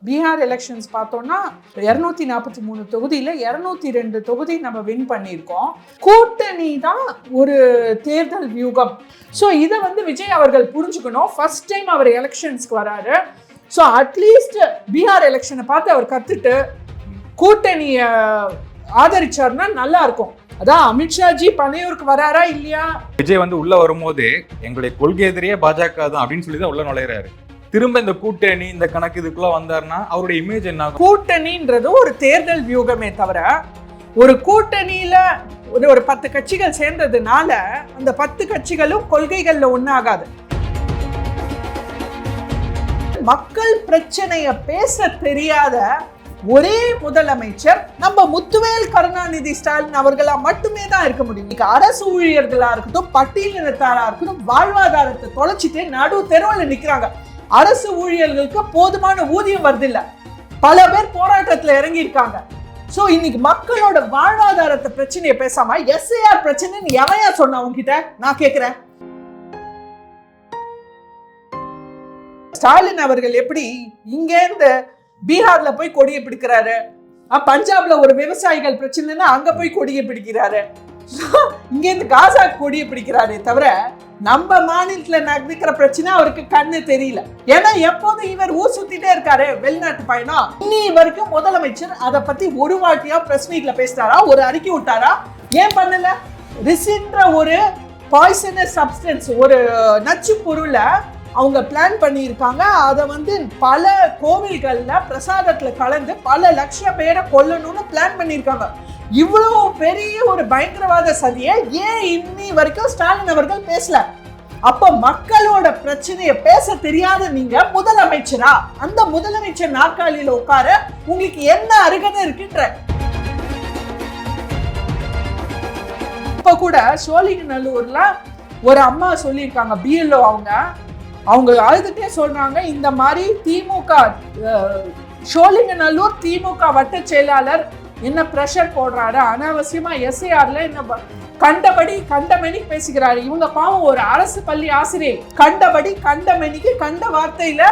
Bihar elections பார்த்தோம்னா 243 தொகுதியில் 202 தொகுதி நம்ம வின் பண்ணியிருக்கோம். கூட்டணி தான் ஒரு தேர்தல் வியூகம். ஸோ இதை விஜய் அவர்கள் புரிஞ்சுக்கணும். ஃபர்ஸ்ட் டைம் அவர் எலெக்ஷன்ஸ்க்கு வராரு. ஸோ அட்லீஸ்ட் பீகார் எலெக்ஷனை பார்த்து அவர் கற்றுட்டு கூட்டணியை ஆதரிச்சார்னா நல்லா இருக்கும். அதான் அமித்ஷாஜி பனையூருக்கு வராரா இல்லையா? விஜய் உள்ள வரும்போது எங்களுடைய கொள்கை எதிரியே பாஜக தான் அப்படின்னு சொல்லி தான் உள்ள நுழையிறாரு. திரும்ப இந்த கூட்டணி இந்த கணக்கு இதுக்குள்ள வந்தாருன்னா அவருடைய இமேஜ் என்ன? கூட்டணின்றது ஒரு தேர்தல் வியூகமே தவிர ஒரு கூட்டணியில ஒரு 10 கட்சிகள் சேர்ந்ததுனால அந்த 10 கட்சிகளும் கொள்கைகள்ல ஒன்னாகாது. மக்கள் பிரச்சனைய பேச தெரியாத ஒரே முதலமைச்சர் நம்ம முத்துவேல் கருணாநிதி ஸ்டாலின் அவர்களா மட்டுமே தான் இருக்க முடியும். அரசு ஊழியர்களா இருக்கட்டும், பட்டியலினத்தாரா இருக்கட்டும், வாழ்வாதாரத்தை தொலைச்சிட்டு நடு தெருவில் நிக்கிறாங்க. அரசு ஊழியர்களுக்கு போதுமான ஊதியம் வருது இல்ல, பல பேர் போராட்டத்துல இறங்கி இருக்காங்க. சோ இன்னைக்கு மக்களோட வாழ்வாதாரத்தை பிரச்சனையை பேசாம எஸ்ஐஆர் பிரச்சனைன்னு எவையா சொன்ன உங்ககிட்ட நான் கேக்குறேன். ஸ்டாலின் அவர்கள் எப்படி இங்க இருந்து பீகார்ல போய் கொடியை பிடிக்கிறாரு, பஞ்சாப்ல ஒரு விவசாயிகள் பிரச்சனைன்னா அங்க போய் கொடியை பிடிக்கிறாரு, இங்க இருந்து காசா கொடியை பிடிக்கிறாரே தவிர நம்ம மாநிலத்துல நடக்கிற பிரச்சனை அவருக்கு கண்ணு தெரியல. ஏன்னா எப்போதும் இவர் ஊர் சுத்திட்டே இருக்காரு, வெளிநாட்டு பயணம். இன்னி வரைக்கும் முதலமைச்சர் அதை பத்தி ஒரு வாட்டியா பிரஸ் மீட்ல பேசினாரா, ஒரு அறிக்கை விட்டாரா? ஏன் பண்ணல? ரிசின்ற ஒரு பாய்சனஸ் சப்ஸ்டன்ஸ், ஒரு நச்சு பொருளை அவங்க பிளான் பண்ணியிருக்காங்க. அதை பல கோவில்கள்ல பிரசாதத்துல கலந்து பல லட்சம் பேரை கொல்லணும்னு பிளான் பண்ணியிருக்காங்க. இவ்வளவு பெரிய ஒரு பயங்கரவாத சதியை ஏன் இன்னி வரைக்கும் ஸ்டாலின் அவர்கள் பேசல? அப்ப மக்களோட பிரச்சனையை பேச தெரியாத நீங்க முதலமைச்சரா? அந்த முதலமைச்சர் நாற்காலியில உட்கார உங்களுக்கு என்ன அருகதை இருக்குன்ற? இப்ப கூட சோழிங்கநல்லூர்ல ஒரு அம்மா சொல்லியிருக்காங்க, பிஎல்ஓ அவங்க அழுதுட்டே சொல்றாங்க, இந்த மாதிரி திமுக சோழிங்கநல்லூர் திமுக வட்ட செயலாளர் என்ன பிரஷர் போடுறாரு, அனாவசியமா எஸ்ஐஆர்ல என்ன கண்டமணி பேசுகிறாரு. இவங்க பாவம் ஒரு அரசு பள்ளி ஆசிரியர். கண்டபடி கண்டமணிக்கு கண்ட வார்த்தையில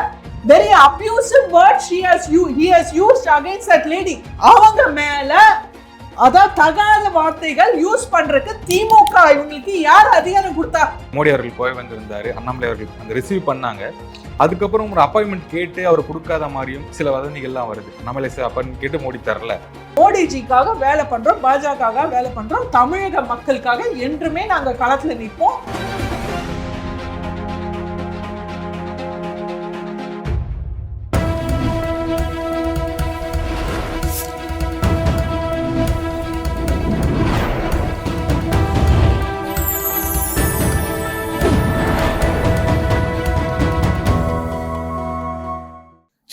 very abusive words he has used against that lady. அவங்க மேல அதான் தகாத வார்த்தைகள் யூஸ் பண்றதுக்கு திமுக இவங்களுக்கு யார் அதிகாரம் கொடுத்தா? மோடி அவர்கள் போய் வந்திருந்தாரு, அண்ணாமலை அவர்கள் ரிசீவ் பண்ணாங்க. அதுக்கப்புறம் ஒரு அப்பாயின்மெண்ட் கேட்டு அவர் கொடுக்காத மாதிரியும் சில வதந்திகள்லாம் வருது. அண்ணாமலை அப்பாயின்மெண்ட் கேட்டு மோடி தரல. மோடிஜிக்காக வேலை பண்றோம், பாஜக வேலை பண்றோம், தமிழக மக்களுக்காக என்றுமே நாங்க களத்துல நிற்போம்.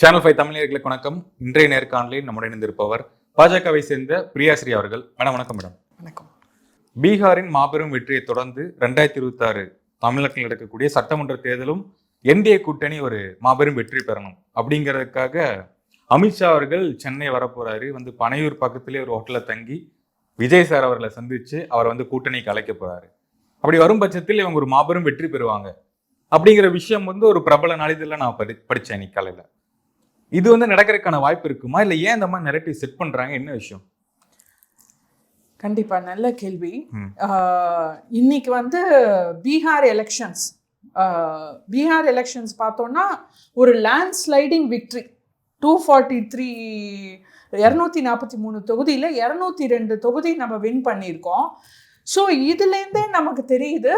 சேனல் 5 தமிழர்களுக்கு வணக்கம். இன்றைய நேர்காணலில் நம்முடன் இணைந்திருப்பவர் பாஜகவை சேர்ந்த பிரியாஸ்ரீ அவர்கள். மேடம் வணக்கம். மேடம் வணக்கம். பீகாரின் மாபெரும் வெற்றியை தொடர்ந்து 2026 தமிழகத்தில் நடக்கக்கூடிய சட்டமன்ற தேர்தலும் என்டிஏ கூட்டணி ஒரு மாபெரும் வெற்றி பெறணும் அப்படிங்கிறதுக்காக அமித்ஷா அவர்கள் சென்னை வரப்போறாரு. பனையூர் பக்கத்திலே ஒரு ஹோட்டலில் தங்கி விஜய் சார் அவர்களை சந்திச்சு அவர் கூட்டணிக்கு அழைக்க போறாரு. அப்படி வரும் பட்சத்தில் இவங்க ஒரு மாபெரும் வெற்றி பெறுவாங்க அப்படிங்கிற விஷயம் ஒரு பிரபல நாளிதழில் நான் படித்தேன் இன்னைக்கு காலையில். இது நடக்கிறதுக்கான வாய்ப்பு இருக்குமா, இல்லை ஏன் இந்த மாதிரி நெரேட்டிவ் செட் பண்றாங்க, என்ன விஷயம்? கண்டிப்பா நல்ல கேள்வி. இன்னைக்கு பீகார் எலெக்ஷன்ஸ் பார்த்தோம்னா ஒரு லேண்ட் ஸ்லைடிங் விக்ட்ரி. 243 தொகுதியில் 202 தொகுதி நம்ம வின் பண்ணியிருக்கோம். ஸோ இதுலேருந்தே நமக்கு தெரியுது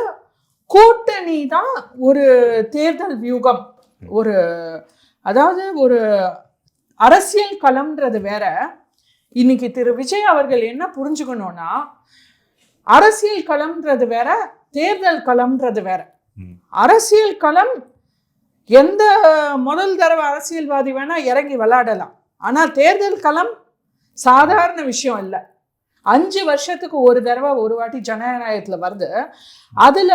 கூட்டணி தான் ஒரு தேர்தல் வியூகம். அதாவது ஒரு அரசியல் களம்ன்றது வேற. இன்னைக்கு திரு விஜய் அவர்கள் என்ன புரிஞ்சுக்கணும்னா, அரசியல் களம்ன்றது வேற, தேர்தல் களம்ன்றது வேற. அரசியல் களம் எந்த முதல் தடவை அரசியல்வாதி வேணா இறங்கி விளையாடலாம். ஆனால் தேர்தல் களம் சாதாரண விஷயம் இல்லை. 5 வருஷத்துக்கு ஒரு தடவை ஒரு வாட்டி ஜனநாயகத்துல வருது. அதுல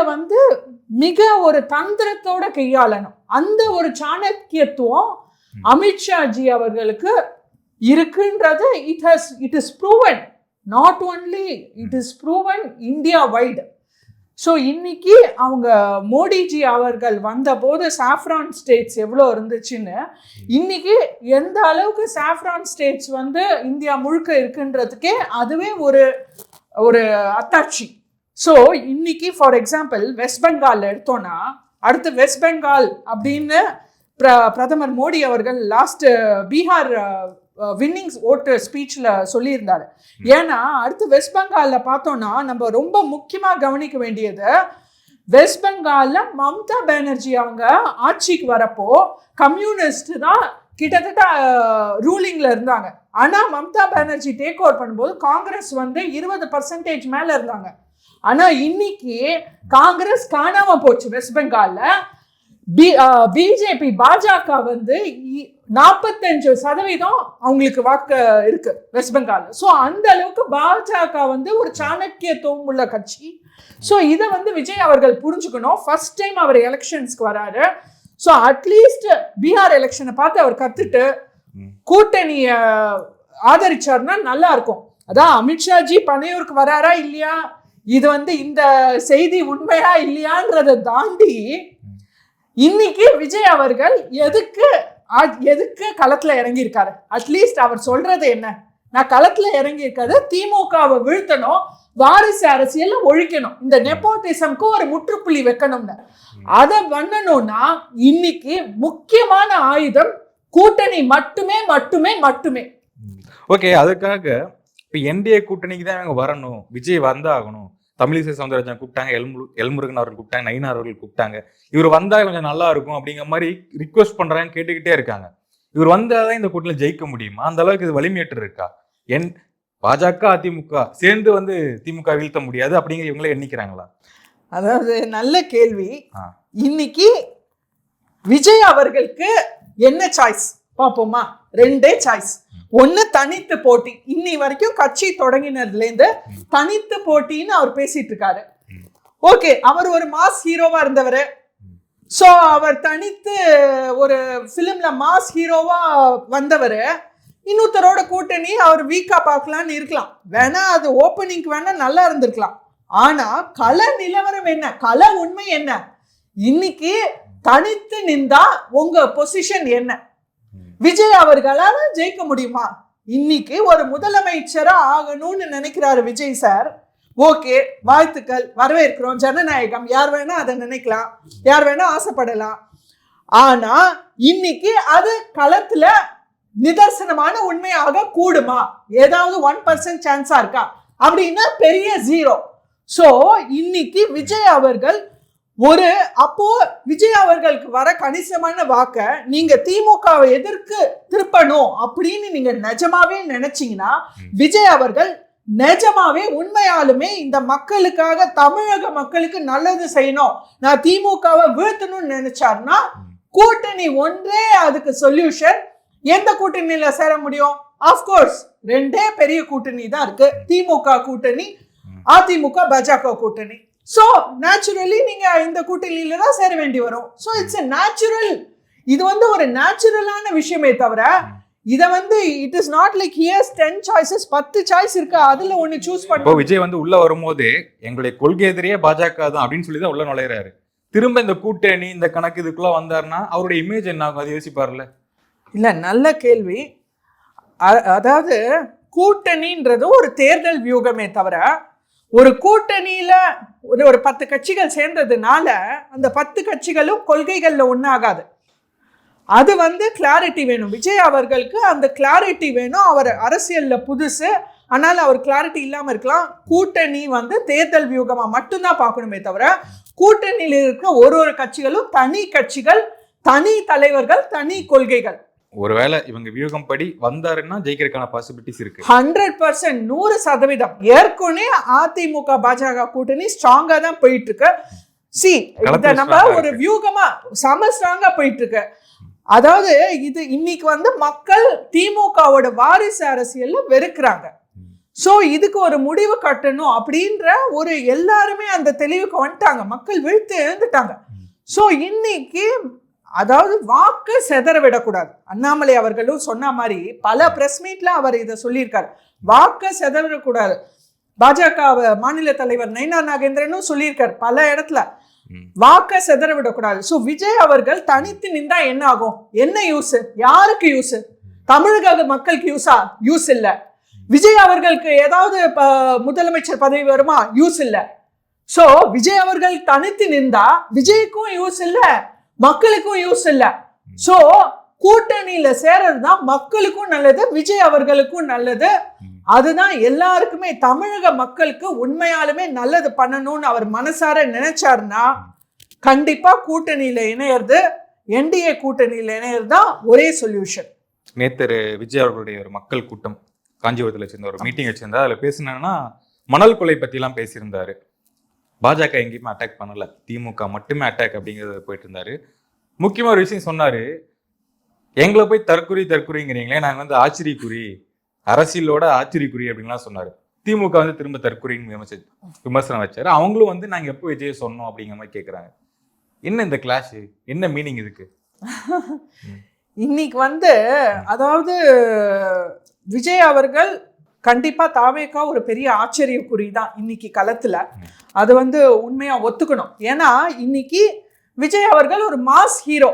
மிக ஒரு தந்திரத்தோட கையாளணும். அந்த ஒரு சாணக்கியத்துவம் அமித்ஷாஜி அவர்களுக்கு இருக்குன்றது it is proven. Not only it is proven India wide. So இன்னைக்கு அவங்க மோடிஜி அவர்கள் வந்தபோது சாஃப்ரான் ஸ்டேட்ஸ் எவ்வளோ இருந்துச்சுன்னு, இன்னைக்கு எந்த அளவுக்கு சாஃப்ரான் ஸ்டேட்ஸ் வந்து இந்தியா முழுக்க இருக்குன்றதுக்கே அதுவே ஒரு ஒரு அத்தாட்சி. ஸோ இன்னைக்கு ஃபார் எக்ஸாம்பிள் வெஸ்ட் பெங்கால் எடுத்தோன்னா, அடுத்து வெஸ்ட் பெங்கால் அப்படின்னு பிரதமர் மோடி அவர்கள் லாஸ்ட் பீகார் வின்னிங் ஓட்டு ஸ்பீச்சில் சொல்லியிருந்தாரு. ஏன்னா அடுத்து வெஸ்ட் பெங்காலில் பார்த்தோன்னா நம்ம ரொம்ப முக்கியமாக கவனிக்க வேண்டியது, வெஸ்ட் பெங்காலில் மம்தா பானர்ஜி அவங்க ஆட்சிக்கு வரப்போ கம்யூனிஸ்ட் தான் கிட்டத்தட்ட ரூலிங்கில் இருந்தாங்க. ஆனால் மம்தா பானர்ஜி டேக் ஓவர் பண்ணும்போது காங்கிரஸ் வந்து 20% மேலே இருந்தாங்க. ஆனால் இன்னைக்கு காங்கிரஸ் காணாமல் போச்சு. வெஸ்ட் பெங்காலில் பிஜேபி பாஜக வந்து 45% அவங்களுக்கு வாக்கு இருக்கு வெஸ்ட் பெங்கால். ஸோ அந்த அளவுக்கு பாஜக வந்து ஒரு சாணக்கியத்துவம் உள்ள கட்சி. ஸோ இதை வந்து விஜய் அவர்கள் புரிஞ்சுக்கணும். ஃபர்ஸ்ட் டைம் அவர் எலெக்ஷன்ஸ்க்கு வராரு. ஸோ அட்லீஸ்ட் பீகார் எலெக்ஷனை பார்த்து அவர் கத்துட்டு கூட்டணியை ஆதரிச்சார்னா நல்லா இருக்கும். அதான் அமித்ஷாஜி பனையூருக்கு வராரா இல்லையா, இது வந்து இந்த செய்தி உண்மையா இல்லையான்றதை தாண்டி இன்னைக்கு விஜய் அவர்கள் எதுக்கு களத்துல இறங்கியிருக்காரு? அட்லீஸ்ட் அவர் சொல்றது என்ன, நான் களத்துல இறங்கியிருக்காரு திமுகவை வீழ்த்தணும், வாரிசு அரசியல் ஒழிக்கணும், இந்த நெப்போட்டிசம்க்கு ஒரு முற்றுப்புள்ளி வைக்கணும்னு. அதை பண்ணணும்னா இன்னைக்கு முக்கியமான ஆயுதம் கூட்டணி மட்டுமே மட்டுமே மட்டுமே. ஓகே, அதுக்காக இப்போ என்டிஏ கூட்டணிக்கு தான் இவங்க வரணும், விஜய் வந்தாகணும். தமிழிசை சவுந்தரராஜன் கூப்பிட்டாங்க, எல்முருகன் அவர்கள் கூப்பிட்டாங்க, நயினார் அவர்கள் கூப்பிட்டாங்க. இவர் வந்தா கொஞ்சம் நல்லா இருக்கும் அப்படிங்கிற மாதிரி ரிக்வெஸ்ட் பண்றாங்க, கேட்டுக்கிட்டே இருக்காங்க. இவர் வந்தாதான் இந்த கூட்டணியில் ஜெயிக்க முடியுமா? அந்த அளவுக்கு இது வலிமையற்று இருக்கா? பாஜக அதிமுக சேர்ந்து வந்து திமுக வீழ்த்த முடியாது அப்படிங்கிற இவங்களே எண்ணிக்கிறாங்களா? அதாவது நல்ல கேள்வி. இன்னைக்கு விஜய் அவர்களுக்கு என்ன சாய்ஸ் பார்ப்போமா? ரெண்டே சாய்ஸ். ஒன்னு தனித்து போட்டி. இன்னி வரைக்கும் கட்சி தொடங்கினதுல இருந்து தனித்து போட்டின்னு அவர் பேசிட்டு இருக்காரு. ஓகே, அவர் ஒரு மாஸ் ஹீரோவா இருந்தவர். ஸோ அவர் தனித்து ஒரு பிலிம்ல மாஸ் ஹீரோவா வந்தவர். இன்னொருத்தரோட கூட்டணி அவர் வீக்கா பார்க்கலான்னு இருக்கலாம், வேணா அது ஓப்பனிங்க்கு வேணா நல்லா இருந்திருக்கலாம். ஆனா கள நிலவரம் என்ன, கள உண்மை என்ன? இன்னைக்கு தனித்து நின்றா உங்க பொசிஷன் என்ன? விஜய் அவர்களால ஜெயிக்க முடியுமா? இன்னைக்கு ஒரு முதலமைச்சரா ஆகணும்னு நினைக்கிறாரு விஜய் சார். ஓகே, வாழ்த்துக்கள், வரவேற்கிறோம். ஜனநாயகம், யார் வேணா அதை நினைக்கலாம், யார் வேணா ஆசைப்படலாம். ஆனா இன்னைக்கு அது களத்துல நிதர்சனமான உண்மையாக கூடுமா? ஏதாவது 1% சான்ஸா இருக்கா அப்படின்னா பெரிய 0. ஸோ இன்னைக்கு விஜய் அவர்கள் அப்போ விஜய் அவர்களுக்கு வர கணிசமான வாக்க நீங்க திமுகவை எதிர்க்கு திருப்பணும் அப்படின்னு நீங்க நிஜமாவே நினைச்சீங்கன்னா, விஜய் அவர்கள் நிஜமாவே உண்மையாலுமே இந்த மக்களுக்காக, தமிழக மக்களுக்கு நல்லது செய்யணும், நான் திமுகவை வீழ்த்தணும்னு நினைச்சாருன்னா கூட்டணி ஒன்றே அதுக்கு சொல்யூஷன். எந்த கூட்டணியில சேர முடியும்? ஆஃப்கோர்ஸ் ரெண்டே பெரிய கூட்டணி தான் இருக்கு, திமுக கூட்டணி, அதிமுக பாஜக கூட்டணி. ஸோ நேச்சுரலி நீங்க இந்த கூட்டணியில தான் சேர வேண்டி வரும். So it's a natural. இது வந்து ஒரு நேச்சுரலான விஷயமே தவிர இதை வந்து it is not like here's 10 choices, 10 choice இருக்கு, அதுல ஒன்னு சூஸ் பண்ண. விஜய் வந்து உள்ள வரும்போது எங்களுடைய கொள்கை எதிரியே பாஜக தான் அப்படின்னு சொல்லி தான் உள்ள நுழையிறாரு. திரும்ப இந்த கூட்டணி இந்த கணக்கு இதுக்குள்ள வந்தாருன்னா அவருடைய இமேஜ் என்ன ஆகும்? அது யோசிப்பார்ல. இல்ல, நல்ல கேள்வி. அதாவது கூட்டணின்றது ஒரு தேர்தல் வியூகமே தவிர ஒரு கூட்டணியில ஒரு 10 கட்சிகள் சேர்ந்ததுனால அந்த 10 கட்சிகளும் கொள்கைகள்ல ஒன்றாகாது. அது வந்து கிளாரிட்டி வேணும். விஜய் அவர்களுக்கு அந்த கிளாரிட்டி வேணும். அவர் அரசியல்ல புதுசு, ஆனால் அவர் கிளாரிட்டி இல்லாம இருக்கலாம். கூட்டணி வந்து தேர்தல் வியூகமா மட்டும்தான் பார்க்கணுமே தவிர கூட்டணியில் இருக்க ஒரு கட்சிகளும் தனி கட்சிகள், தனி தலைவர்கள், தனி கொள்கைகள். ஒருவேளை இவங்க வியூகம் படி வந்தாருன்னா ஜெயிக்கிறதுக்கான பாசிபிலிட்டிஸ் இருக்கு. 100%, 100%. ஏற்கனவே அதிமுக பாஜக கூட்டணி ஸ்ட்ராங்கா தான் போயிட்டு இருக்கு. இத நம்ம ஒரு வியூகமா சம ஸ்ட்ராங்கா போயிட்டு இருக்கு. அதாவது இது இன்னைக்கு வந்து மக்கள் திமுகவோட வாரிசு அரசியல்ல வெறுக்கிறாங்க. ஸோ இதுக்கு ஒரு முடிவு கட்டணும் அப்படின்ற ஒரு எல்லாருமே அந்த தெளிவுக்கு வந்துட்டாங்க. மக்கள் வீழ்த்து எழுந்துட்டாங்க. ஸோ இன்னைக்கு அதாவது வாக்கு செதற விடக்கூடாது. அண்ணாமலை அவர்களும் சொன்ன மாதிரி பல பிரஸ் மீட்ல அவர் இதை சொல்லியிருக்காரு, வாக்கு செதறக்கூடாது. பாஜக மாநில தலைவர் நயினார் நாகேந்திரனும் சொல்லியிருக்காரு பல இடத்துல, வாக்க செதற விடக்கூடாது. சோ விஜய் அவர்கள் தனித்து நின்றா என்ன ஆகும்? என்ன யூஸ்? யாருக்கு யூஸ்? தமிழக மக்களுக்கு யூஸ் இல்ல. விஜய் அவர்களுக்கு ஏதாவது முதலமைச்சர் பதவி வருமா? யூஸ் இல்ல. சோ விஜய் அவர்கள் தனித்து நின்றா விஜய்க்கும் யூஸ் இல்ல, மக்களுக்கும் யூஸ் இல்ல. சோ கூட்டணியில சேர்றதுதான் மக்களுக்கும் நல்லது, விஜய் அவர்களுக்கும் நல்லது. அதுதான் எல்லாருக்குமே, தமிழக மக்களுக்கு உண்மையாலுமே நல்லது பண்ணணும்னு அவர் மனசார நினைச்சாருன்னா கண்டிப்பா கூட்டணியில இணையறது, என்டிஏ கூட்டணியில இணையறது தான் ஒரே சொல்யூஷன். நேத்து விஜய் அவர்களுடைய ஒரு மக்கள் கூட்டம் காஞ்சிபுரத்தில் வச்சிருந்த ஒரு மீட்டிங் வச்சிருந்தா அதுல பேசினா மணல் கொலை பத்தி எல்லாம் பேசியிருந்தாரு. பாஜக எங்கேயுமே அட்டாக் பண்ணல, திமுக மட்டுமே அட்டாக் அப்படிங்கிறது போயிட்டு இருந்தாரு. முக்கியமா ஒரு விஷயம் சொன்னாரு, எங்களை போய் தற்குறிங்கிறீங்களே, நாங்க வந்து ஆச்சரியக்குறி, அரசியலோட ஆச்சரியக்குறி அப்படின்லாம் சொன்னாரு. திமுக வந்து திரும்ப தற்குறின்னு விமர்சனம் வச்சாரு. அவங்களும் வந்து நாங்க எப்போ விஜய் சொன்னோம் அப்படிங்கிற மாதிரி கேட்கறாங்க. என்ன இந்த கிளாஷ், என்ன மீனிங் இதுக்கு? இன்னைக்கு வந்து அதாவது விஜய் அவர்கள் கண்டிப்பா தாவேக்கா ஒரு பெரிய ஆச்சரியக்குறி தான் இன்னைக்கு களத்துல. அது வந்து உண்மையா ஒத்துக்கணும். ஏன்னா இன்னைக்கு விஜய் அவர்கள் ஒரு மாஸ் ஹீரோ,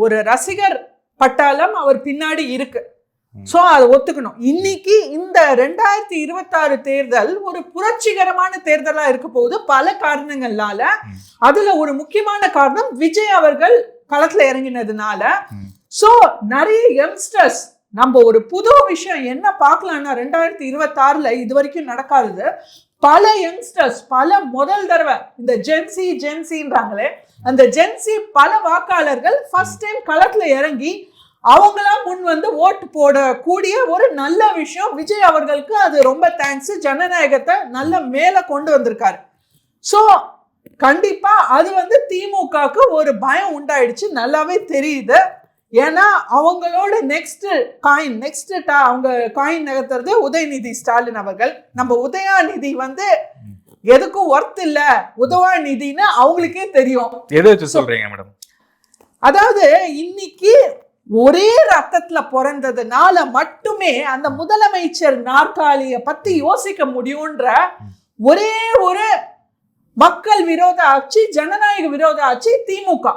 ஒரு ரசிகர் பட்டாளம் அவர் பின்னாடி இருக்கு. சோ அதை ஒத்துக்கணும். இன்னைக்கு இந்த 2026 தேர்தல் ஒரு புரட்சிகரமான தேர்தலா இருக்க போகுது பல காரணங்கள்னால. அதுல ஒரு முக்கியமான காரணம் விஜய் அவர்கள் களத்துல இறங்கினதுனால. சோ நிறைய யங்ஸ்டர்ஸ், நம்ம ஒரு புது விஷயம் என்ன பார்க்கலாம்னா 2026ல இது வரைக்கும் நடக்காதது, பல யங்ஸ்டர்ஸ், பல முதல் தடவை இந்த ஜென்சின்றாங்களே, அந்த ஜென்சி பல வாக்காளர்கள் ஃபர்ஸ்ட் டைம் களத்துல இறங்கி அவங்களா முன் வந்து ஓட்டு போடக்கூடிய ஒரு நல்ல விஷயம். விஜய் அவர்களுக்கு அது ரொம்ப தேங்க்ஸ். ஜனநாயகத்தை நல்ல மேல கொண்டு வந்திருக்காரு. சோ கண்டிப்பா அது வந்து திமுகவுக்கு ஒரு பயம் உண்டாயிடுச்சு, நல்லாவே தெரியுது. ஏன்னா அவங்களோட நெக்ஸ்ட் அவங்க காயின் நகர்த்துறது உதயநிதி ஸ்டாலின் அவர்கள். நம்ம உதயாநிதி வந்து எதுக்கும் ஒர்த் இல்ல, உதவாநிதினு அவங்களுக்கே தெரியும். சொல்றீங்க மேடம்? அதாவது இன்னைக்கு ஒரே ரத்தத்துல பிறந்ததுனால மட்டுமே அந்த முதலமைச்சர் நாற்காலிய பத்தி யோசிக்க முடியும்ன்ற ஒரே ஒரு மக்கள் விரோத ஆட்சி, ஜனநாயக விரோத ஆட்சி திமுக.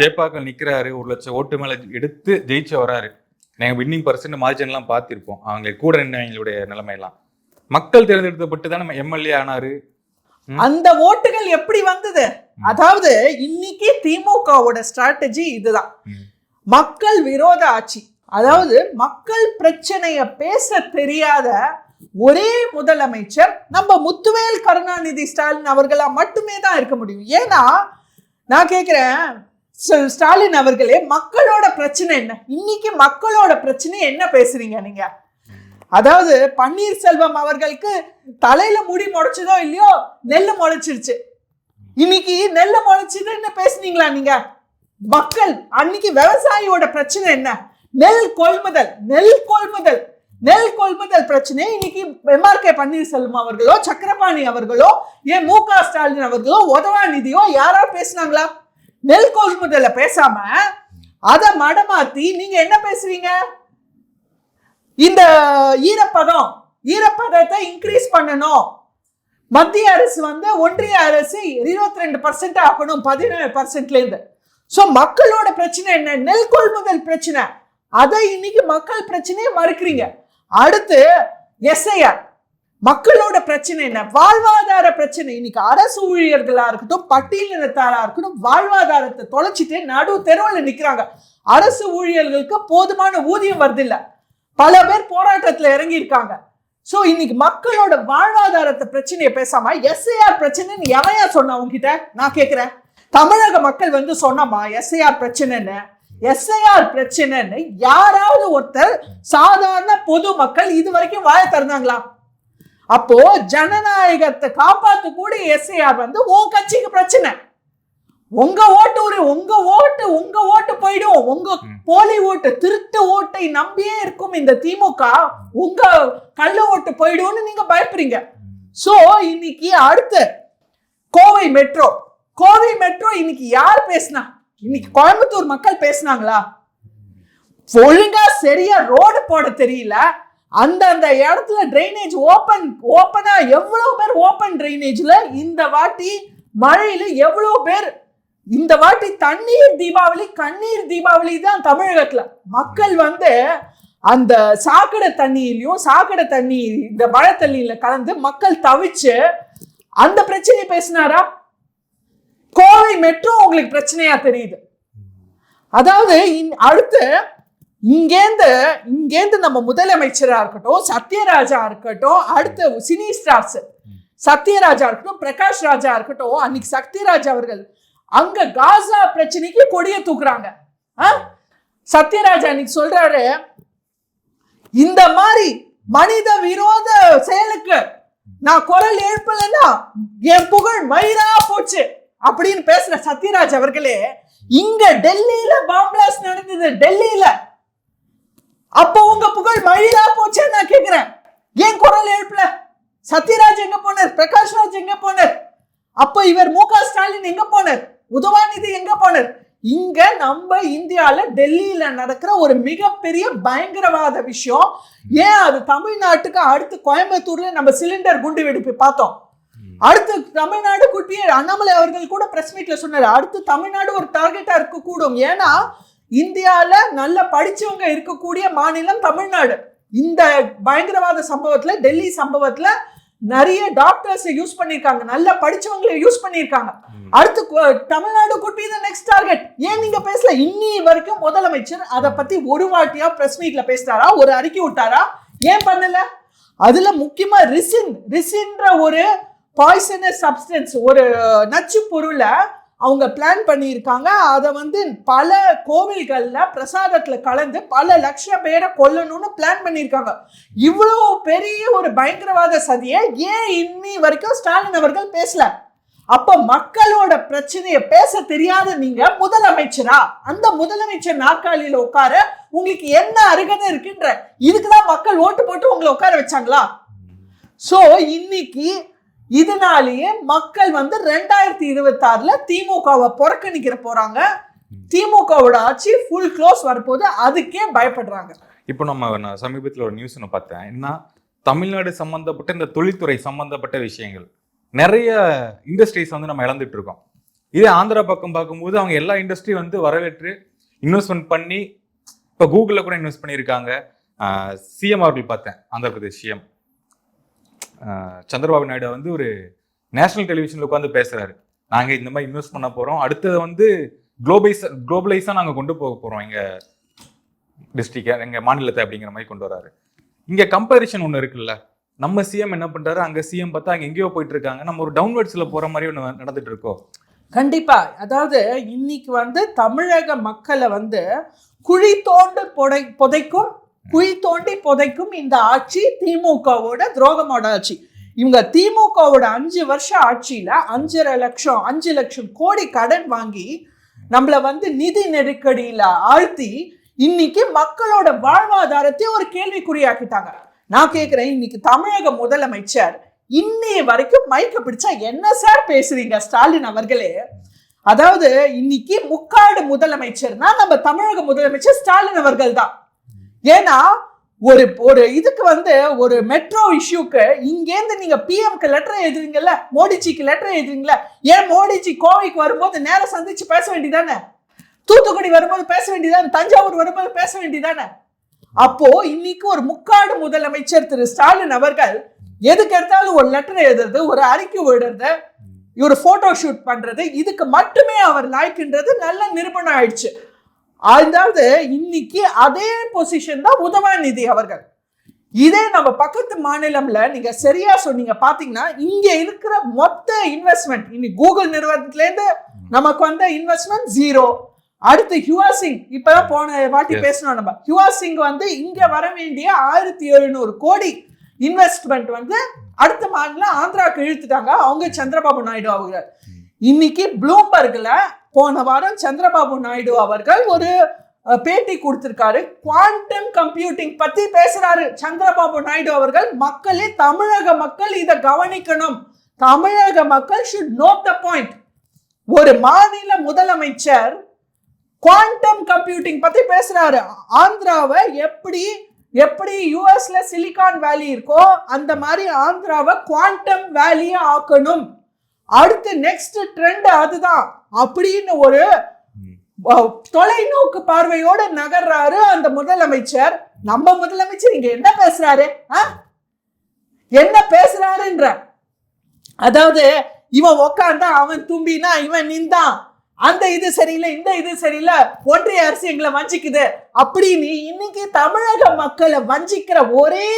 சேப்பாக்கள் நிக்கிறாரு, 1 லட்சம் ஓட்டு மேல எடுத்து ஜெயிச்சு வராரு. நாங்க வின்னிங் பர்சன்ட் மார்ஜின் எல்லாம் பார்த்திருப்போம். அவங்க கூட நின்றவங்களுடைய நிலைமை எல்லாம் மக்கள் தேர்ந்தெடுக்கப்பட்டு தான் நம்ம எம்எல்ஏ ஆனாரு. அந்த ஓட்டுகள் எப்படி வந்தது? அதாவது இன்னைக்கு திமுகவோட ஸ்ட்ராட்டஜி இதுதான், மக்கள் விரோத ஆட்சி. அதாவது மக்கள் பிரச்சனைய பேச தெரியாத ஒரே முதலமைச்சர் நம்ம முத்துவேல் கருணாநிதி ஸ்டாலின் அவர்களா மட்டுமே தான் இருக்க முடியும். ஏன்னா நான் கேட்கிறேன், ஸ்டாலின் அவர்களே, மக்களோட பிரச்சனை என்ன? இன்னைக்கு மக்களோட பிரச்சனை என்ன பேசுறீங்க நீங்க? அதாவது பன்னீர்செல்வம் அவர்களுக்கு தலையில முடி முளைச்சதோ இல்லையோ, நெல்லு முளைச்சிருச்சு. இன்னைக்கு நெல்லு முளைச்சதுன்னு பேசுனீங்களா நீங்க? மக்கள் அன்னைக்கு விவசாயியோட பிரச்சனை என்ன? நெல் கொள்முதல் பிரச்சனை. இன்னைக்கு எம்ஆர்கே பன்னீர்செல்வம் அவர்களோ, சக்கரபாணி அவர்களோ, ஏன் மு க ஸ்டாலின் அவர்களோ, உதவாநிதியோ யாராவது பேசினாங்களா? நெல் கொள்முதல பேசாம அதை மடமாத்தி நீங்க என்ன பேசுறீங்க? இந்த ஈரப்பதத்தை இன்க்ரீஸ் பண்ணணும், மத்திய அரசு வந்து ஒன்றிய அரசு 22% ஆக்கணும் 17%ல இருந்து. சோ மக்களோட பிரச்சனை என்ன? நெல் கொள்முதல் பிரச்சனை. அதை இன்னைக்கு மக்கள் பிரச்சனையை மறுக்கிறீங்க. அடுத்து எஸ்ஐஆர், மக்களோட பிரச்சனை என்ன? வாழ்வாதார பிரச்சனை. இன்னைக்கு அரசு ஊழியர்களா இருக்கட்டும், பட்டியலினத்தாரா இருக்கட்டும், வாழ்வாதாரத்தை தொலைச்சிட்டு நடு தெருவில் நிக்கிறாங்க. அரசு ஊழியர்களுக்கு போதுமான ஊதியம் வருது இல்ல, பல பேர் போராட்டத்துல இறங்கி இருக்காங்க. சோ இன்னைக்கு மக்களோட வாழ்வாதாரத்தை பிரச்சனையை பேசாம எஸ்ஐஆர் பிரச்சனைன்னு எவையா சொன்ன உங்ககிட்ட? நான் கேட்கிறேன், தமிழக மக்கள் வந்து சொன்னமா எஸ்ஐஆர் பிரச்சனைன்னு? எஸ்ஐஆர் பிரச்சனைன்னு யாராவது ஒருத்தர் சாதாரண பொதுமக்கள் இது வரைக்கும் வாய திறந்தாங்களா? அப்போ ஜனநாயகத்தை காப்பாத்து கூட எஸ்ஐஆர் வந்து உன் கட்சிக்கு பிரச்சனை. உங்க ஓட்டு போயிடும். உங்க போலி ஓட்டு, திருட்டு ஓட்டை நம்பியே இருக்கும் இந்த திமுக. உங்க கள்ள ஓட்டு போயிடும்னு நீங்க பயப்படுறீங்க. சோ இன்னைக்கு அடுத்து கோவை மெட்ரோ இன்னைக்கு யார் பேசினா? இன்னைக்கு கோயம்புத்தூர் மக்கள் பேசினாங்களா? ஒழுங்கா சரியா ரோடு போட தெரியல, அந்த இடத்துல டிரைனேஜ் ஓப்பனா எவ்வளவு பேர் ஓப்பன் டிரைனேஜ்ல இந்த வாட்டி மழையில எவ்வளவு பேர் இந்த வாட்டி தண்ணீர் தீபாவளி கண்ணீர் தீபாவளி தான் தமிழகத்துல. மக்கள் வந்து அந்த சாக்கடை தண்ணி இந்த மழை தண்ணியில கலந்து மக்கள் தவிச்சு அந்த பிரச்சனையை பேசினாரா? கோவை மெட்ரோ உங்களுக்கு பிரச்சனையா தெரியுது. அதாவது அடுத்து இங்கேந்து நம்ம முதலமைச்சரா இருக்கட்டும், சத்யராஜா இருக்கட்டும், அடுத்து சினி ஸ்டார்ஸ் சத்யராஜா இருக்கட்டும், பிரகாஷ் ராஜா இருக்கட்டும், அன்னைக்கு சத்யராஜ் அவர்கள் அங்க காசா பிரச்சனைக்கு கொடிய தூக்குறாங்க. சத்யராஜா அன்னைக்கு சொல்றாரு, இந்த மாதிரி மனித விரோத செயலுக்கு நான் குரல் எழுப்பலன்னா என் புகழ் மயிரா போச்சு அப்படின்னு பேசுற சத்யராஜ் அவர்களே, இங்க டெல்லியில பாம்பிளாஸ்ட் நடந்தது. டெல்லியில அப்போ உங்க புகழ் மயிரா போச்சு நான் கேக்குறேன். ஏன் குரல் எழுப்பல? சத்யராஜ் எங்க போனார்? பிரகாஷ் ராஜ் எங்க போனார்? அப்போ இவர் மு.க. ஸ்டாலின் எங்க போனார்? உதவாநிதி எங்க போனார்? இங்க நம்ம இந்தியால டெல்லியில நடக்கிற ஒரு மிகப்பெரிய பயங்கரவாத விஷயம். ஏன் அது தமிழ்நாட்டுக்கு அடுத்து கோயம்புத்தூர்ல நம்ம சிலிண்டர் குண்டு வெடிப்பு பார்த்தோம். அடுத்து தமிழ்நாடு குட்டி அண்ணாமலை அவர்கள் கூட பிரஸ் மீட்ல சொன்னாரு, அடுத்து தமிழ்நாடு ஒரு டார்கெட்டா இருக்க கூடும். ஏன்னா இந்தியால நல்ல படிச்சவங்க இருக்கக்கூடிய மாநிலம் தமிழ்நாடு. இந்த பயங்கரவாத சம்பவத்துல, டெல்லி சம்பவத்துல நிறைய டாக்டர்ஸ் யூஸ் பண்ணிருக்காங்க, நல்ல படிச்சவங்களை யூஸ் பண்ணிருக்காங்க. அடுத்து Tamil Nadu could be the next target. ஏன் நீங்க பேசல? இன்னி வரைக்கும் முதலமைச்சர் அதை பத்தி ஒரு வாட்டியா பிரஸ் மீட்ல பேசினாரா? ஒரு அறிக்கை விட்டாரா? ஏன் பண்ணல? அதுல முக்கியமா ரிசின்ற ஒரு பாய்சனஸ் சப்ஸ்டன்ஸ், ஒரு நச்சு பொருளை அவங்க பிளான் பண்ணியிருக்காங்க. அதை வந்து பல கோவில்கள்ல பிரசாதத்துல கலந்து பல லட்சம் பேரை கொல்லணும்னு பிளான் பண்ணியிருக்காங்க. இவ்வளவு பெரிய ஒரு பயங்கரவாத சதியை ஏன் இன்னி வரைக்கும் ஸ்டாலின் அவர்கள் பேசல? அப்ப மக்களோட பிரச்சனையை பேச தெரியாத நீங்க முதலமைச்சரா? அந்த முதலமைச்சர் நாற்காலியில உட்கார உங்களுக்கு என்ன அருகதை இருக்குன்ற இதுக்குதான் மக்கள் ஓட்டு போட்டு உங்களை உட்கார வச்சாங்களா? சோ இன்னைக்கு இதனாலேயே மக்கள் வந்து 2026ல திமுகவை புறக்கணிக்கிற போறாங்க. திமுகவோட ஆட்சி ஃபுல் க்ளோஸ் வரப்போது, அதுக்கே பயப்படுறாங்க. இப்போ நான் சமீபத்தில் ஒரு நியூஸ் பார்த்தேன். என்ன, தமிழ்நாடு சம்பந்தப்பட்ட இந்த தொழில்துறை சம்பந்தப்பட்ட விஷயங்கள் நிறைய இண்டஸ்ட்ரீஸ் வந்து நம்ம இழந்துட்டு இருக்கோம். இதே ஆந்திரா பக்கம் பார்க்கும்போது அவங்க எல்லா இண்டஸ்ட்ரி வந்து வரவேற்று இன்வெஸ்ட்மெண்ட் பண்ணி, இப்போ கூகுளில் கூட இன்வெஸ்ட் பண்ணியிருக்காங்க. சிஎம் அவர்கள் பார்த்தேன், ஆந்திர பிரதேஷ் சிஎம் சந்திரபாபு நாயுடு வந்து ஒரு நேஷனல் டெலிவிஷனில் உட்காந்து பேசுறாரு, நாங்கள் இந்த மாதிரி இன்வெஸ்ட் பண்ண போகிறோம், அடுத்தது வந்து குளோபலைஸாக நாங்கள் கொண்டு போக போகிறோம் எங்கள் டிஸ்ட்ரிக்டை, எங்கள் மாநிலத்தை அப்படிங்கிற மாதிரி கொண்டு வராரு. இங்கே கம்பேரிஷன் ஒன்று இருக்குல்ல, நம்ம சிஎம் என்ன பண்றாரு, அங்க சிஎம் பார்த்தா அங்க எங்கேயோ போயிட்டு இருக்காங்க, நம்ம ஒரு டவுன்வர்ட்ஸ்ல போற மாதிரி ஒன்று நடந்துட்டு இருக்கோம். கண்டிப்பா. அதாவது இன்னைக்கு வந்து தமிழக மக்களை வந்து குழி தோண்டி புதைக்கும் இந்த ஆட்சி திமுகவோட துரோகமோட ஆட்சி. இவங்க திமுகவோட 5 வருஷ ஆட்சியில 5 லட்சம் கோடி கடன் வாங்கி நம்மள வந்து நிதி நெருக்கடியில ஆழ்த்தி இன்னைக்கு மக்களோட வாழ்வாதாரத்தை ஒரு கேள்விக்குறியாக்கிட்டாங்க. நான் கேட்கிறேன், இன்னைக்கு தமிழக முதலமைச்சர் இன்னைய வரைக்கும் மைக்க பிடிச்சா என்ன சார் பேசுறீங்க ஸ்டாலின் அவர்களே? அதாவது இன்னைக்கு முக்காடு முதலமைச்சர்னா நம்ம தமிழக முதலமைச்சர் ஸ்டாலின் அவர்கள் தான். ஏன்னா ஒரு இதுக்கு வந்து ஒரு மெட்ரோ இஷ்யூக்கு இங்கேருந்து நீங்க பிஎம்க்கு லெட்டர் எழுதுறீங்கல்ல, மோடிஜிக்கு லெட்டர் எழுதுறீங்களா? ஏன் மோடிஜி கோவைக்கு வரும்போது நேரம் சந்திச்சு பேச வேண்டியதானே? தூத்துக்குடி வரும்போது பேச வேண்டியதானே? தஞ்சாவூர் வரும்போது பேச வேண்டியதானே? அப்போ இன்னைக்கு ஒரு முக்காடு முதலமைச்சர் திரு ஸ்டாலின் அவர்கள் எதுக்கு எடுத்தாலும் ஒரு லெட்டர் எழுதுறது, ஒரு அறிக்கை விடுறது, ஒரு போட்டோ ஷூட் பண்றது, இதுக்கு மட்டுமே அவர் லாய்க்குன்றது நல்ல நிரூபணம் ஆயிடுச்சு. அதாவது இன்னைக்கு அதே பொசிஷன் தான் உதவாநிதி அவர்கள். இதே நம்ம பக்கத்து மாநிலம்ல நீங்க சரியா சொன்னீங்க, பாத்தீங்கன்னா இங்க இருக்கிற மொத்த இன்வெஸ்ட்மெண்ட் இன்னைக்கு கூகுள் நிறுவனத்துல இருந்து நமக்கு வந்த இன்வெஸ்ட்மெண்ட் 0. அடுத்து ஹுவா சிங், இப்பதான் போன வாட்டி பேசணும் நம்ம, ஹுவா சிங் வந்து இங்க வர வேண்டிய 1700 கோடி இன்வெஸ்ட்மெண்ட் வந்து அடுத்த மாநிலம் ஆந்திராவுக்கு இழுத்துட்டாங்க அவங்க சந்திரபாபு நாயுடு அவர்கள். இன்னைக்கு ப்ளூம்பர்க்ல போன வாரம் சந்திரபாபு நாயுடு அவர்கள் ஒரு பேட்டி கொடுத்திருக்காரு, குவாண்டம் கம்ப்யூட்டிங் பத்தி பேசுறாரு சந்திரபாபு நாயுடு அவர்கள். மக்களே, தமிழக மக்கள் இதை கவனிக்கணும், தமிழக மக்கள் ஷுட் நோட் த பாயிண்ட். ஒரு மாநில முதலமைச்சர் குவாண்டம் கம்ப்யூட்டிங் பத்தி பேசுறாரு. ஆந்திராவை எப்படி எப்படி யூஎஸ்ல சிலிகான் வேலி இருக்கோ அந்த மாதிரி ஆந்திராவை குவாண்டம் வேலியா ஆக்கணும். அடுத்து நெக்ஸ்ட் ட்ரெண்ட் அதுதான் அப்படின்னு ஒரு தொலைநோக்கு பார்வையோட நகர்றாரு அந்த முதலமைச்சர். நம்ம முதலமைச்சர் இங்க என்ன பேசுறாரு, என்ன பேசுறாருன்ற, அதாவது இவன் உக்காந்தா அவன் தும்பினா இவன் நின்றான், அந்த இது சரியில்லை இந்த இது சரியில்லை, ஒன்றிய அரசு எங்களை வஞ்சிக்குது அப்படின்னு இன்னைக்கு தமிழக மக்களை வஞ்சிக்கிற ஒரே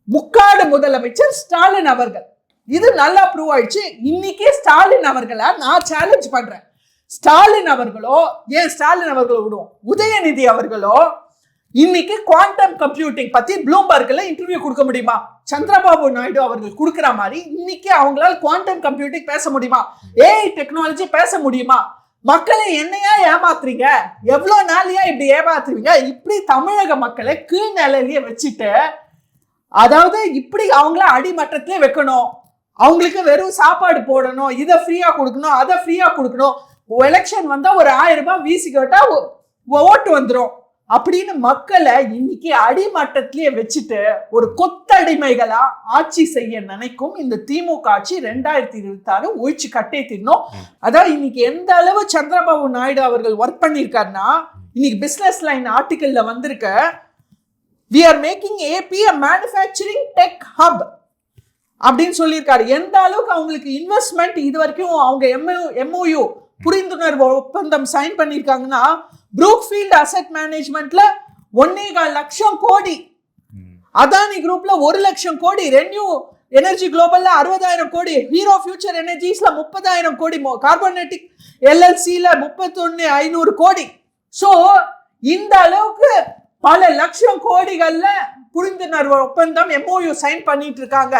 முக்காடு முதலமைச்சர் ஸ்டாலின் அவர்கள். இது நல்லா ப்ரூவ் ஆயிடுச்சு. இன்னைக்கு ஸ்டாலின் அவர்களை நான் சேலஞ்ச் பண்றேன். ஸ்டாலின் அவர்களோ, ஏன் ஸ்டாலின் அவர்களோ விடுவோம், உதயநிதி அவர்களோ இன்னைக்கு குவாண்டம் கம்ப்யூட்டிங் பத்தி ப்ளூம்பர்க்ல இன்டர்வியூ கொடுக்க முடியுமா? சந்திரபாபு நாயுடு அவர்கள் கொடுக்கிற மாதிரி இன்னைக்கு அவங்களால குவாண்டம் கம்ப்யூட்டிங் பேச முடியுமா? ஏஐ டெக்னாலஜி பேச முடியுமா? மக்களை என்னையா ஏமாத்துறீங்க, எவ்வளவு நாளையா இப்படி ஏமாத்துறீங்க? இப்படி தமிழக மக்களை கீழ் நிலையிலேயே வச்சுட்டு, அதாவது இப்படி அவங்கள அடிமட்டத்திலே வைக்கணும், அவங்களுக்கு வெறும் சாப்பாடு போடணும், இதை ஃப்ரீயா கொடுக்கணும், அதை ஃப்ரீயா கொடுக்கணும், எலெக்ஷன் வந்தா ஒரு 1000 ரூபாய் வீசி கேட்டா ஓட்டு வந்துடும் அப்படின்னு மக்களை இன்னைக்கு அடிமட்டத்திலேயே வச்சுட்டு ஒரு கொத்தடிமைகளா ஆட்சி செய்ய நினைக்கும் இந்த திமுக ஆட்சி 2026 ஒழிச்சு கட்டே தீரணும். அதான் இன்னைக்கு எந்த அளவு சந்திரபாபு நாயுடு அவர்கள் ஒர்க் பண்ணியிருக்காருன்னா, இன்னைக்கு பிசினஸ் லைன் ஆர்டிக்கல்ல வந்திருக்க, we are making AP a manufacturing tech hub அப்படின்னு சொல்லியிருக்காரு. எந்த அளவுக்கு அவங்களுக்கு இன்வெஸ்ட்மெண்ட் இது வரைக்கும் அவங்க MOU புரிந்துணர்வு ஒப்பந்தம் சைன் பண்ணியிருக்காங்கன்னா, ப்ரூக்ஃபீல்ட் அசெட் மேனேஜ்மெண்ட்ல 1.25 லட்சம் கோடி, அதானி குரூப்ல 1 லட்சம் கோடி, ரெனியூ எனர்ஜி குளோபல்ல 60,000 கோடி, ஹீரோ ஃபியூச்சர் எனர்ஜிஸ்ல 30,000 கோடி, கார்பனேட்டிக் LLCல 31,500 கோடி. சோ இந்த அளவுக்கு பல லட்சம் கோடிகள்ல புரிந்துணர்வு ஒப்பந்தம் MOU சைன் பண்ணிட்டு இருக்காங்க.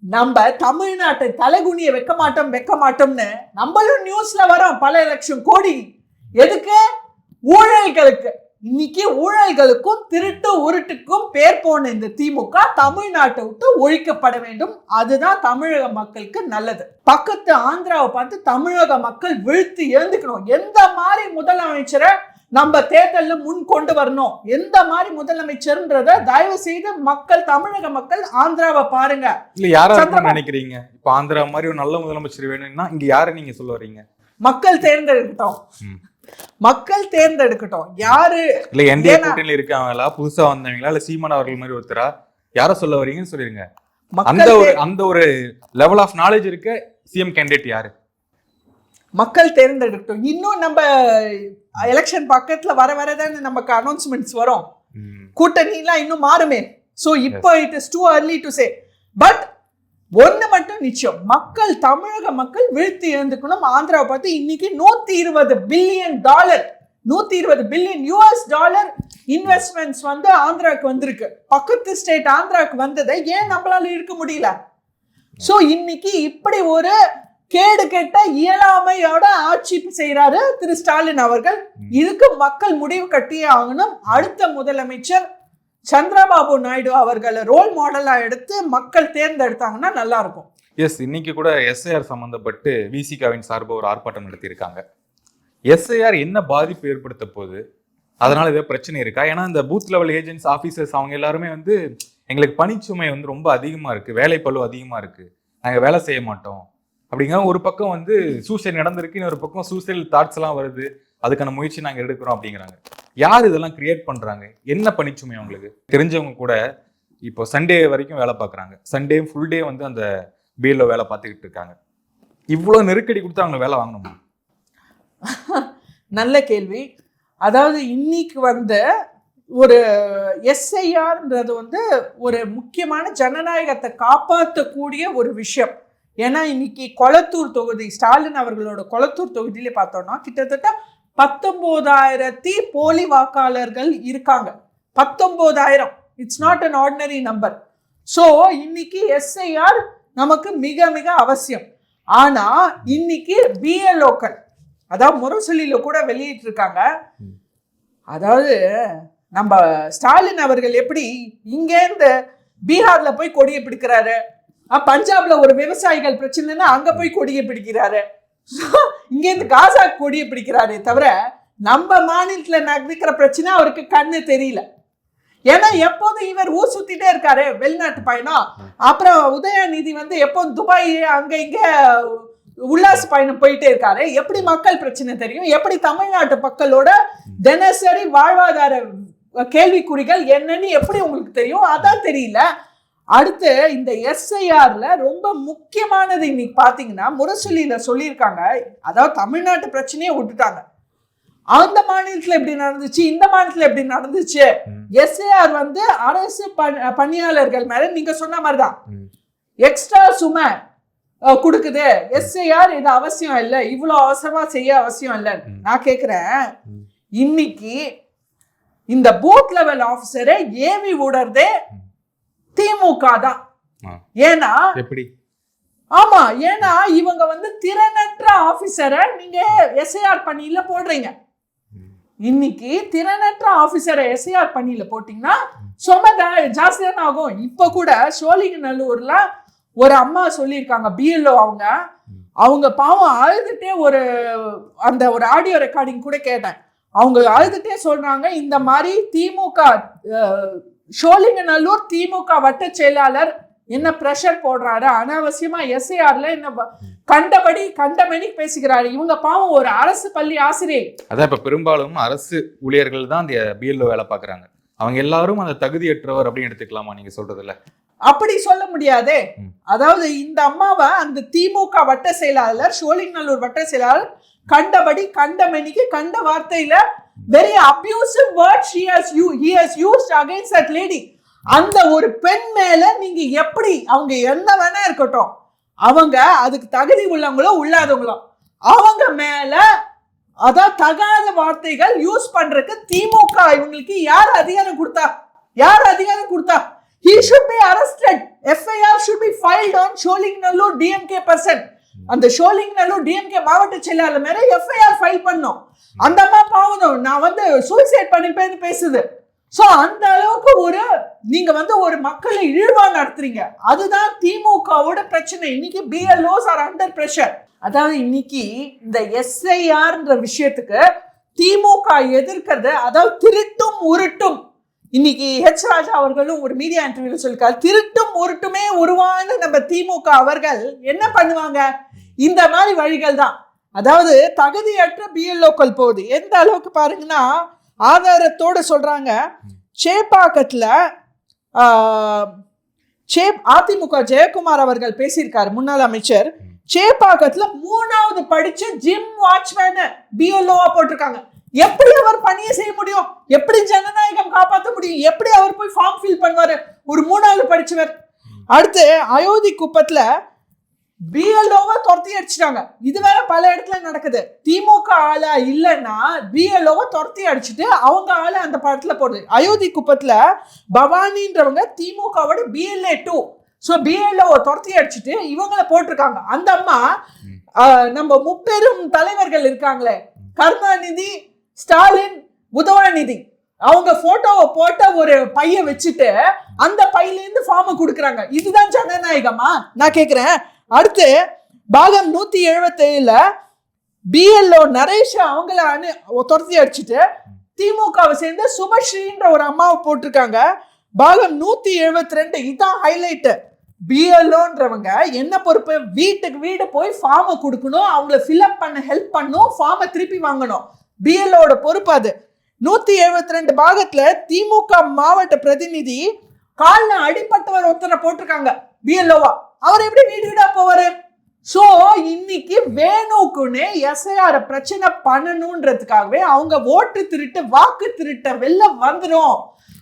நம்ம தமிழ்நாட்டை தலைகுனிய வைக்க மாட்டோம்னு நம்மளும் நியூஸ்ல வரோம். பல லட்சம் கோடி எதுக்கு? ஊழல்களுக்கு. இன்னைக்கு ஊழல்களுக்கும் திருட்டு உருட்டுக்கும் பேர் போன இந்த திமுக தமிழ்நாட்டை விட்டு ஒழிக்கப்பட வேண்டும். அதுதான் தமிழக மக்களுக்கு நல்லது. பக்கத்து ஆந்திராவை பார்த்து தமிழக மக்கள் விழுத்து எழுந்துக்கணும். எந்த மாதிரி முதலமைச்சரை நம்ம தேர்தல்ல முன் கொண்டு வரணும், எந்த மாதிரி முதலமைச்சர்ன்றத தயவு செய்து மக்கள், தமிழக மக்கள் ஆந்திராவை பாருங்க. இல்ல யாரா நினைக்கிறீங்க இப்ப ஆந்திரா மாதிரி ஒரு நல்ல முதலமைச்சர் வேணும்னா இங்க யாரை நீங்க சொல்ல வரீங்க? மக்கள் தேர்ந்தெடுக்கட்டும், மக்கள் தேர்ந்தெடுக்கட்டும். யாரு இல்ல என்டிஏ கூட்டணியில இருக்காங்களா, புதுசா வந்தவங்களா, இல்ல சீமான் அவர்கள் மாதிரி ஒருத்தரா, யார சொல்ல வரீங்கன்னு சொல்லிருங்க. அந்த ஒரு லெவல் ஆஃப் நாலேஜ் இருக்க சிஎம் கேண்டிடேட் யாரு? மக்கள் தேர்ந்தெடுக்கட்டும். இன்னும் நம்ம எலெக்ஷன் பக்கத்துல வர வரதான் நமக்கு அனௌன்ஸ்மெண்ட்ஸ் வரும். கூட்டணிலாம் இன்னும் மாறுமே. சோ இப்போ it is too early to say. But ஒண்ணு மட்டும் நிச்சயம், மக்கள், தமிழக மக்கள் வீழ்த்தி எழுந்துக்கணும். ஆந்திராவை பார்த்து இன்னைக்கு $120 பில்லியன், $120 பில்லியன் US இன்வெஸ்ட்மெண்ட்ஸ் வந்து ஆந்திராவுக்கு வந்திருக்கு. பக்கத்து ஸ்டேட் ஆந்திராவுக்கு வந்ததை ஏன் நம்மளால இருக்க முடியல? சோ இன்னைக்கு இப்படி ஒரு கேடு கெட்ட இயலாமையோட ஆட்சி செய்யறாரு திரு ஸ்டாலின் அவர்கள். இதுக்கு மக்கள் முடிவு கட்டியே ஆகணும். அடுத்த முதலமைச்சர் சந்திரபாபு நாயுடு அவர்களை ரோல் மாடலா எடுத்து மக்கள் தேர்ந்தெடுத்தாங்கன்னா நல்லா இருக்கும். எஸ், இன்னைக்கு கூட SIR சம்பந்தப்பட்டு விசிகாவின் சார்பாக ஒரு ஆர்ப்பாட்டம் நடத்தியிருக்காங்க. SIR என்ன பாதிப்பு ஏற்படுத்த போகுது, அதனால ஏதோ பிரச்சனை இருக்கா? ஏன்னா இந்த பூத் லெவல் ஏஜென்ட்ஸ், ஆஃபீஸர்ஸ் அவங்க எல்லாருமே வந்து எங்களுக்கு பணிச்சுமை வந்து ரொம்ப அதிகமா இருக்கு, வேலைப்பளு அதிகமா இருக்கு, நாங்க வேலை செய்ய மாட்டோம் அப்படிங்கிற ஒரு பக்கம் வந்து சூசைட் நடந்திருக்கு, இன்னொரு பக்கம் சூசைடல் தாட்ஸ் எல்லாம் வருது, அதுக்கான முயற்சி நாங்க எடுக்கிறோம் அப்படிங்கிறாங்க. யார் இதெல்லாம் கிரியேட் பண்றாங்க? என்ன பணிச்சுமை அவங்களுக்கு? தெரிஞ்சவங்க கூட இப்போ சண்டே வரைக்கும் வேலை பார்க்குறாங்க, சண்டே ஃபுல் டே வந்து அந்த பிஎல்ஓ வேலை பார்த்துக்கிட்டு இருக்காங்க. இவ்வளோ நெருக்கடி கொடுத்து அவங்க வேலை வாங்கணுமா? நல்ல கேள்வி. அதாவது இன்னைக்கு வந்து ஒரு SIRன்றது வந்து ஒரு முக்கியமான ஜனநாயகத்தை காப்பாற்றக்கூடிய ஒரு விஷயம். ஏன்னா இன்னைக்கு கொளத்தூர் தொகுதி, ஸ்டாலின் அவர்களோட கொளத்தூர் தொகுதியிலே பார்த்தோம்னா கிட்டத்தட்ட 19,000 போலி வாக்காளர்கள் இருக்காங்க. 19,000. It's not an ordinary number. So இன்னைக்கு SIR நமக்கு மிக மிக அவசியம். ஆனா இன்னைக்கு BLOக்கள், அதாவது முரசொலியில கூட வெளியிட்டு இருக்காங்க. அதாவது நம்ம ஸ்டாலின் அவர்கள் எப்படி இங்கேருந்து பீகார்ல போய் கொடியை பிடிக்கிறாரு, பஞ்சாப்ல ஒரு விவசாயிகள் பிரச்சனைன்னா அங்க போய் கொடியை பிடிக்கிறாரு, இங்கேருந்து காசா கொடியை பிடிக்கிறாரே தவிர நம்ம மாநிலத்துல நடக்கிற பிரச்சனை அவருக்கு கண்ணு தெரியல. ஏன்னா எப்போதும் இவர் ஊர் சுத்திட்டே இருக்காரு, வெளிநாட்டு பயணம். அப்புறம் உதயநிதி வந்து எப்போதும் துபாய் அங்க இங்க உல்லாச பயணம் போயிட்டே இருக்காரு. எப்படி மக்கள் பிரச்சனை தெரியும்? எப்படி தமிழ்நாட்டு மக்களோட தினசரி வாழ்வாதார கேள்விக்குறிகள் என்னன்னு எப்படி உங்களுக்கு தெரியும்? அதான் தெரியல. அடுத்து இந்த எஸ்ஐஆர்ல ரொம்ப முக்கியமானது இன்னைக்கு பாத்தீங்கன்னா முரசொலியில சொல்லியிருக்காங்க. அதாவது தமிழ்நாட்டு பிரச்சனையே விட்டுட்டாங்க. அந்த மாநிலத்துல எப்படி நடந்துச்சு, இந்த மாநிலத்துல எப்படி நடந்துச்சு. எஸ்ஐஆர் வந்து அரசு பணியாளர்கள் மேல நீங்க சொன்ன மாதிரிதான் எக்ஸ்ட்ரா சுமை கொடுக்குது. எஸ்ஐஆர் இது அவசியம் இல்லை, இவ்வளவு அவசரமா செய்ய அவசியம் இல்லை. நான் கேக்குறேன், இன்னைக்கு இந்த பூத் லெவல் ஆபீசரை ஏவி விடுறதே திமுக தான். ஏன்னா எப்படி? ஆமா, ஏன்னா இவங்க வந்து திறனற்ற ஆபீசரை நீங்க எஸ்ஐஆர் பணியில போடுறீங்க. இன்னைக்கு திறனற்ற ஆபீசரை எஸ்ஐஆர் பணியில போட்டீங்கன்னா சுமை ஜாஸ்தி தானே ஆகும். இப்ப கூட சோழிங்கநல்லூர்ல ஒரு அம்மா சொல்லியிருக்காங்க, பிஎல்ஓ அவங்க பாவம் அழுதுட்டே ஒரு ஆடியோ ரெக்கார்டிங் கூட கேட்டேன். அவங்க அழுதுட்டே சொல்றாங்க, இந்த மாதிரி திமுக சோழிங்கநல்லூர் திமுக வட்ட செயலாளர் என்ன பிரஷர் போடுறாரு, அனாவசியமா எஸ்ஐஆர்ல என்ன கண்டபடி கண்டமணி பேசுகிறாரு. இவங்க பாவம் ஒரு அரசு பள்ளி ஆசிரியர். அதான் இப்ப பெரும்பாலும் அரசு ஊழியர்கள் தான் அந்த பிஎல்ஓ வேலை பாக்குறாங்க. அவங்க எல்லாரும் அந்த தகுதியற்றவர் அப்படின்னு எடுத்துக்கலாமா நீங்க சொல்றதுல? அப்படி சொல்ல முடியாதே. அதாவது இந்த அம்மாவை அந்த திமுக வட்ட செயலாளர், சோழிங்கநல்லூர் வட்ட செயலாளர் கண்டபடி கண்டமணிக்கு கண்ட வார்த்தையில very abusive word he has used against that lady. அந்த ஒரு பெண் மேல நீங்க எப்படி, அவங்க என்ன வேணா இருக்கட்டும், அவங்க அதுக்கு தகுதி உள்ளவங்களோ உள்ளாதவங்களோ, அவங்க மேல அதான் தகாத வார்த்தைகள் யூஸ் பண்றதுக்கு திமுக இவங்களுக்கு யார் அதிகாரம் கொடுத்தா? யார் அதிகாரம் கொடுத்தா? He should be arrested. FIR should be filed on Sholinganallur DMK person. அந்த சோழிங்கநல்லூர் DMK மாவட்ட செயலாளர் மேல FIR ஃபைல் பண்ணோம். அந்த அம்மா பாவம், நான் வந்து சூசைட் பண்ணிப்பேன்னு பேசுது. சோ அந்த அளவுக்கு நீங்க வந்து ஒரு மக்களை இழிவா நடத்துறீங்க. அதுதான் திமுகவோட பிரச்சனை. இன்னைக்கு BLOs are under pressure. அதாவது இன்னைக்கு இந்த எஸ்ஐஆர்ன்ற விஷயத்துக்கு திமுக எதிர்க்கிறது, அதாவது திருட்டும் உருட்டும். இன்னைக்கு H. ராஜா அவர்களும் ஒரு மீடியா இன்டர்வியூல சொல்லிருக்காரு, திருட்டும் உருட்டுமே உருவான நம்ம திமுக அவர்கள் என்ன பண்ணுவாங்க? இந்த மாதிரி வழிகள் தான். அதாவது தகுதியற்ற பிஎல்ஓக்கள் போகுது. எந்த அளவுக்கு பாருங்கன்னா, ஆதாரத்தோட சொல்றாங்க, சேப்பாக்கத்துல அதிமுக ஜெயக்குமார் அவர்கள் பேசியிருக்காரு, முன்னாள் அமைச்சர். சேப்பாக்கத்துல 3வது படிச்ச ஜிம் வாட்ச்மேன் பிஎல்ஓவா போட்டிருக்காங்க. எப்படி அவர் பணியை செய்ய முடியும்? எப்படி ஜனநாயகம் காப்பாற்ற முடியும்? எப்படி அவர் போய் ஃபார்ம் ஃபில் பண்ணுவாரு ஒரு 3வது படிச்சவர்? அடுத்து அயோத்தி குப்பத்துல பிஎல்ஓவை துரத்தி அடிச்சிட்டாங்க. இது வேற பல இடத்துல நடக்குது. திமுக ஆளா இல்லைன்னா பிஎல்ஓவை துரத்தி அடிச்சுட்டு அவங்க ஆளு அந்த படத்துல போடுது. அயோத்தி குப்பத்துல பவானின்றவங்க திமுகவோட BLA 2. ஸோ பிஎல்ஓவை துரத்தி அடிச்சுட்டு இவங்களை போட்டிருக்காங்க. அந்த அம்மா நம்ம முப்பெரும் தலைவர்கள் இருக்காங்களே, கருணாநிதி, ஸ்டாலின், உதயநிதி, அவங்க போட்டோவை போட்ட ஒரு பைய வச்சுட்டு அந்த பையில இருந்து ஃபார்மை கொடுக்குறாங்க. இதுதான் ஜனநாயகமா? நான் கேட்கிறேன். அடுத்து பாகம் 177ல பிஎல்ஓ நரேஷ் அவங்கள துரத்தி அடிச்சுட்டு திமுகவை சேர்ந்து சுபஸ்ரீன்ற ஒரு அம்மாவை போட்டிருக்காங்க. பாகம் 172 இதான் ஹைலைட். பிஎல்ஓன்றவங்க என்ன பொறுப்பு? வீட்டுக்கு வீடு போய் ஃபார்மை கொடுக்கணும், அவங்கள ஃபில்அப் பண்ண ஹெல்ப் பண்ணணும், ஃபார்மை திருப்பி வாங்கணும். பிஎல்ஓட பொறுப்பு அது. 172 பாகத்துல திமுக மாவட்ட பிரதிநிதி கால்ல அடிப்பட்டவர் ஒருத்தரை போட்டிருக்காங்க பிஎல்ஓவா. அவர் எப்படி வீடு வீடா போவாரு? சோ இன்னைக்கு வேணுக்குன்னே எஸ்ஐஆர் பிரச்சனை பண்ணணும்ன்றதுக்காகவே அவங்க ஓட்டு திருட்டு, வாக்கு திருட்ட வெளில வந்துடும்,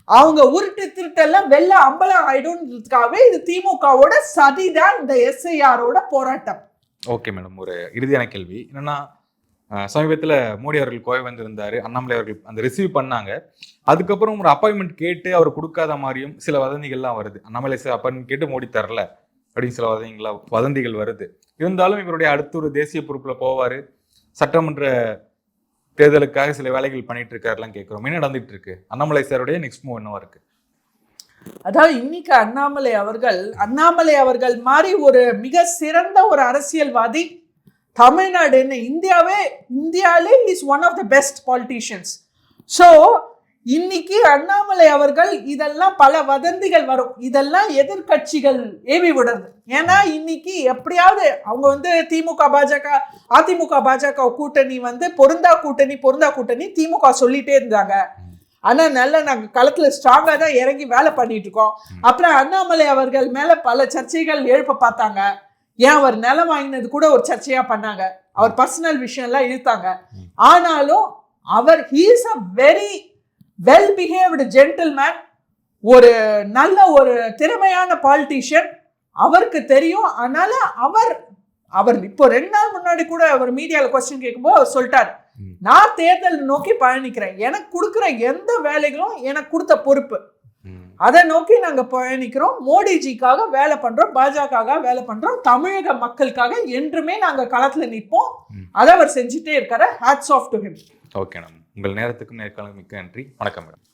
அவங்க உருட்டு திருட்டெல்லாம் வெளில அம்பலம் ஆயிடும்ன்றதுக்காகவே இது திமுகவோட சதிதான் இந்த எஸ்ஐஆரோட போராட்டம். ஓகே மேடம், ஒரு இறுதியான கேள்வி என்னன்னா, சமீபத்தில் மோடி அவர்கள் கோவை வந்திருந்தாரு, அண்ணாமலை அவர்கள் அந்த ரிசீவ் பண்ணாங்க. அதுக்கப்புறம் ஒரு அப்பாயின்மெண்ட் கேட்டு அவர் கொடுக்காத மாதிரியும் சில வதந்திகள்லாம் வருது. அண்ணாமலை அப்பாயின்மெண்ட் கேட்டு மோடி தரல அப்படின்னு சில வதந்திகள் வருது. இருந்தாலும் இவருடைய அடுத்த ஒரு தேசிய பொறுப்புல போவாரு, சட்டமன்ற தேர்தலுக்காக சில வேலைகள் பண்ணிட்டு இருக்காருலாம் கேட்கிறோம். என்ன நடந்துட்டு இருக்கு? அண்ணாமலை சாருடைய நெக்ஸ்ட் மூவ் என்னவா இருக்கு? அதாவது இன்னைக்கு அண்ணாமலை அவர்கள் மாதிரி ஒரு மிக சிறந்த ஒரு அரசியல்வாதி தமிழ்நாடு என்ன இந்தியாவிலே is one of the best politicians. So இன்னைக்கு அண்ணாமலை அவர்கள் இதெல்லாம் பல வதந்திகள் வரும், இதெல்லாம் எதிர்கட்சிகள் ஏவி விடுறது. ஏன்னா இன்னைக்கு எப்படியாவது அவங்க வந்து திமுக பாஜக அதிமுக பாஜக கூட்டணி வந்து பொருந்தா கூட்டணி திமுக சொல்லிட்டே இருந்தாங்க. ஆனா நாங்க களத்துல ஸ்ட்ராங்கா தான் இறங்கி வேலை பண்ணிட்டு இருக்கோம். அப்புறம் அண்ணாமலை அவர்கள் மேல பல சர்ச்சைகள் எழுப்ப பார்த்தாங்க. ஏன் அவர் நிலம் வாங்கினது கூட ஒரு சர்ச்சையா பண்ணாங்க, அவர் பர்சனல் விஷயம் எல்லாம் இழுத்தாங்க. ஆனாலும் அவர் he is a very well behaved gentleman, ஒரு நல்ல ஒரு திறமையான பாலிட்டிஷியன், அவருக்கு தெரியும். அதனால அவர் இப்போ 2 நாள் முன்னாடி கூட அவர் மீடியாவில் கொஸ்டின் கேட்கும்போது அவர் சொல்லிட்டார், நான் தேர்தல் நோக்கி பயணிக்கிறேன், எனக்கு கொடுக்குற எந்த வேலைகளும் எனக்கு கொடுத்த பொறுப்பு, அதை நோக்கி நாங்க பயணிக்கிறோம், மோடிஜிக்காக வேலை பண்றோம், பாஜக வேலை பண்றோம், தமிழக மக்களுக்காக என்றுமே நாங்க களத்துல நிற்போம். அதை அவர் செஞ்சுட்டே இருக்காரு. Hats off to him. Okay madam, உங்கள் நேரத்துக்கும் நேர்காணலுக்கு மிக்க நன்றி. வணக்கம் மேடம்.